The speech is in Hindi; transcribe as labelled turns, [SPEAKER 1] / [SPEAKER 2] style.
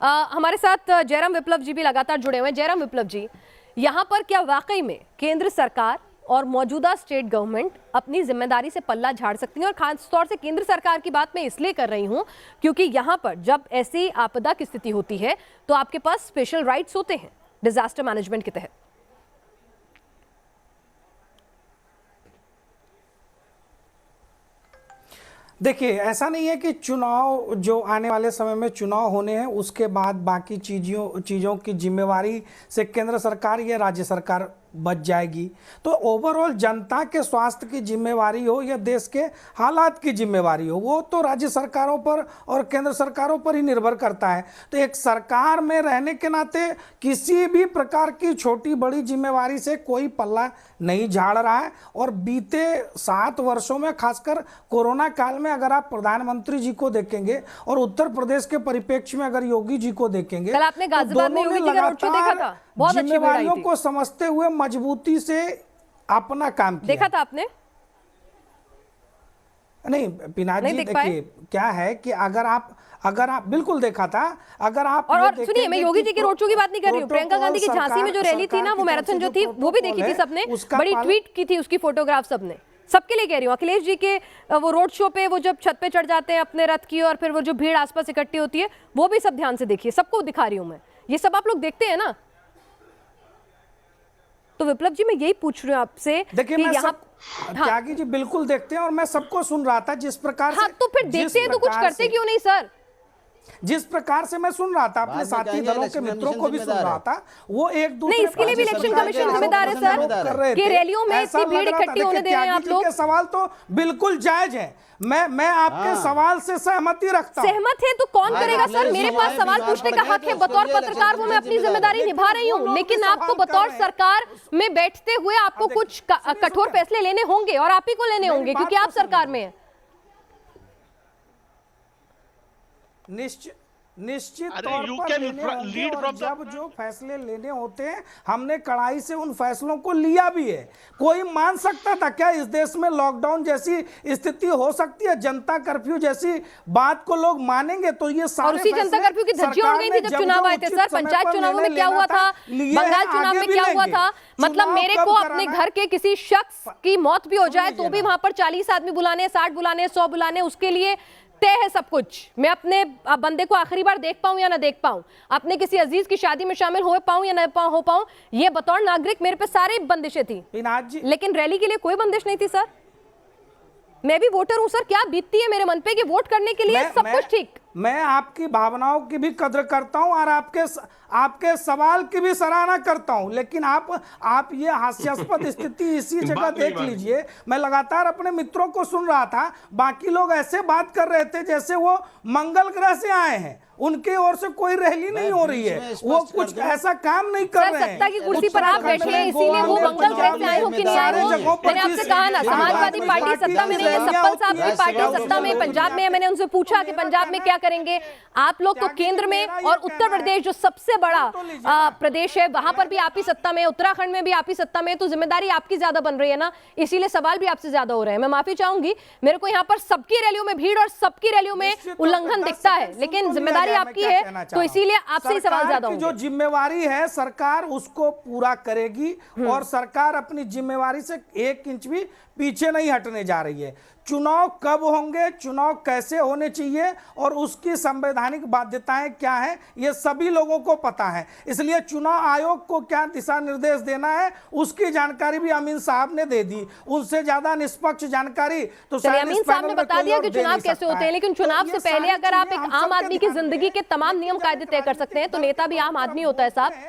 [SPEAKER 1] हमारे साथ जयराम विप्लव जी भी लगातार जुड़े हुए हैं। जयराम विप्लव जी, यहाँ पर क्या वाकई में केंद्र सरकार और मौजूदा स्टेट गवर्नमेंट अपनी जिम्मेदारी से पल्ला झाड़ सकती हैं? और खास तौर से केंद्र सरकार की बात मैं इसलिए कर रही हूं क्योंकि यहाँ पर जब ऐसी आपदा की स्थिति होती है तो आपके पास स्पेशल राइट्स होते हैं डिजास्टर मैनेजमेंट के तहत।
[SPEAKER 2] देखिए, ऐसा नहीं है कि चुनाव जो आने वाले समय में चुनाव होने हैं उसके बाद बाकी चीज़ों की जिम्मेवारी से केंद्र सरकार या राज्य सरकार बच जाएगी। तो ओवरऑल जनता के स्वास्थ्य की जिम्मेवारी हो या देश के हालात की जिम्मेवारी हो, वो तो राज्य सरकारों पर और केंद्र सरकारों पर ही निर्भर करता है। तो एक सरकार में रहने के नाते किसी भी प्रकार की छोटी बड़ी जिम्मेवारी से कोई पल्ला नहीं झाड़ रहा है। और बीते 7 वर्षों में, खासकर कोरोना काल में, अगर आप प्रधानमंत्री जी को देखेंगे और उत्तर प्रदेश के परिप्रेक्ष्य में अगर योगी जी को देखेंगे,
[SPEAKER 1] कल आपने गाजियाबाद में योगी जी का रोड शो देखा था, बहुत अच्छी
[SPEAKER 2] जिम्मेवारियों को समझते हुए मजबूती से अपना काम किया।
[SPEAKER 1] देखा था आपने?
[SPEAKER 2] नहीं पिनाक जी, देखिए क्या है कि अगर आप बिल्कुल देखा था, अगर आप
[SPEAKER 1] और सुनिए, मैं योगी जी के रोड शो की बात नहीं कर रही हूँ। प्रियंका गांधी की झांसी में जो रैली थी ना, वो मैराथन जो थी, वो भी देखी थी सबने, बड़ी ट्वीट की थी उसकी फोटोग्राफ सबने, सबके लिए कह रही हूँ। अखिलेश जी के वो रोड शो पे वो जब छत पे चढ़ जाते हैं अपने रथ की और फिर वो जो भीड़ आसपास इकट्ठी होती है, वो भी सब ध्यान से देखिए, सबको दिखा रही हूँ मैं। ये सब आप लोग देखते हैं ना? तो विप्लव जी, मैं यही पूछ रही हूँ आपसे।
[SPEAKER 2] देखिए, मैं त्यागी जी बिल्कुल देखते हैं और मैं सबको सुन रहा था जिस प्रकार से।
[SPEAKER 1] तो फिर देखते हैं तो कुछ करते क्यों नहीं सर?
[SPEAKER 2] जिस प्रकार से मैं सुन रहा था, अपने साथी दलों के मित्रों को भी सुन रहा था, वो एक दूसरे
[SPEAKER 1] नहीं, इसके लिए भी इलेक्शन कमिशन जिम्मेदार है सर कि रैलियों में इतनी भीड़ इकट्ठी होने दे रहे हैं आप लोग।
[SPEAKER 2] सवाल तो बिल्कुल जायज है, मैं आपके सवाल से सहमति रखता हूं।
[SPEAKER 1] सहमत है तो कौन करेगा सर? मेरे पास सवाल पूछने का हक है, बतौर पत्रकार वो मैं अपनी जिम्मेदारी निभा रही हूँ, लेकिन आपको बतौर सरकार में बैठते हुए आपको कुछ कठोर फैसले लेने होंगे और आप ही को लेने होंगे क्योंकि आप सरकार में है।
[SPEAKER 2] निश्चित तौर पर लेने होंगे और जब जो फैसले लेने होते हैं, हमने कड़ाई से उन फैसलों को लिया भी है। कोई मान सकता था क्या इस देश में लॉकडाउन जैसी स्थिति हो सकती है, जनता कर्फ्यू जैसी बात को लोग मानेंगे? तो ये सारे,
[SPEAKER 1] और उसी जनता कर्फ्यू की धज्जियां उड़ गई थी जब चुनाव आए थे सर। पंचायत चुनावों में क्या हुआ था, बंगाल चुनाव में क्या हुआ था? मतलब मेरे को अपने घर के किसी शख्स की मौत भी हो जाए तो भी वहां पर 40 आदमी बुलाने, 60 बुलाने, 100 बुलाने, उसके लिए तय है सब कुछ। मैं अपने बंदे को आखिरी बार देख पाऊं या ना देख पाऊं, अपने किसी अजीज की शादी में शामिल हो पाऊं या ना हो पाऊं, ये बतौर नागरिक मेरे पे सारे बंदिशें थी, लेकिन रैली के लिए कोई बंदिश नहीं थी सर। मैं भी वोटर हूं सर, क्या बीतती है मेरे मन पे कि वोट करने के लिए सब कुछ ठीक।
[SPEAKER 2] मैं आपकी भावनाओं की भी कद्र करता हूं और आपके सवाल की भी सराहना करता हूं, लेकिन आप ये हास्यास्पद स्थिति इसी जगह देख लीजिए। मैं लगातार अपने मित्रों को सुन रहा था, बाकी लोग ऐसे बात कर रहे थे जैसे वो मंगल ग्रह से आए हैं, उनके ओर से कोई रैली नहीं हो रही है, वो कुछ ऐसा काम नहीं कर रहे हैं।
[SPEAKER 1] सत्ता की कुर्सी पर आप बैठे हैं, इसीलिए वो मंगल ग्रह से आए हो कि नहीं आए हो? मैंने आपसे कहा ना, समाजवादी पार्टी सत्ता में नहीं है, सप्पल साहब की पार्टी सत्ता में पंजाब में है। मैंने उनसे पूछा कि पंजाब में क्या करेंगे आप लोग? तो केंद्र में और उत्तर प्रदेश जो सबसे बड़ा प्रदेश है, वहां पर भी आप ही सत्ता में, उत्तराखंड में भी आप ही सत्ता में, तो जिम्मेदारी आपकी ज्यादा बन रही है ना, इसीलिए सवाल भी आपसे ज्यादा हो रहे हैं। मैं माफी चाहूंगी, मेरे को यहाँ पर सबकी रैलियों में भीड़ और सबकी रैलियों में उल्लंघन दिखता है, लेकिन जिम्मेदारी आपकी है तो इसीलिए आपसे ही सवाल ज्यादा होंगे।
[SPEAKER 2] जो जिम्मेवारी है सरकार उसको पूरा करेगी और सरकार अपनी जिम्मेवारी से 1 इंच भी पीछे नहीं हटने जा रही है। चुनाव कब होंगे, चुनाव कैसे होने चाहिए और उसकी संवैधानिक बाध्यताएं क्या हैं, ये सभी लोगों को पता है। इसलिए चुनाव आयोग को क्या दिशा निर्देश देना है उसकी जानकारी भी अमीन साहब ने दे दी। उनसे ज्यादा निष्पक्ष जानकारी तो
[SPEAKER 1] अमीन साहब ने बता दिया कि चुनाव कैसे होते हैं, लेकिन चुनाव से पहले अगर आप एक आम आदमी की जिंदगी के तमाम नियम कायदे तय कर सकते हैं तो नेता भी आम आदमी होता है साहब।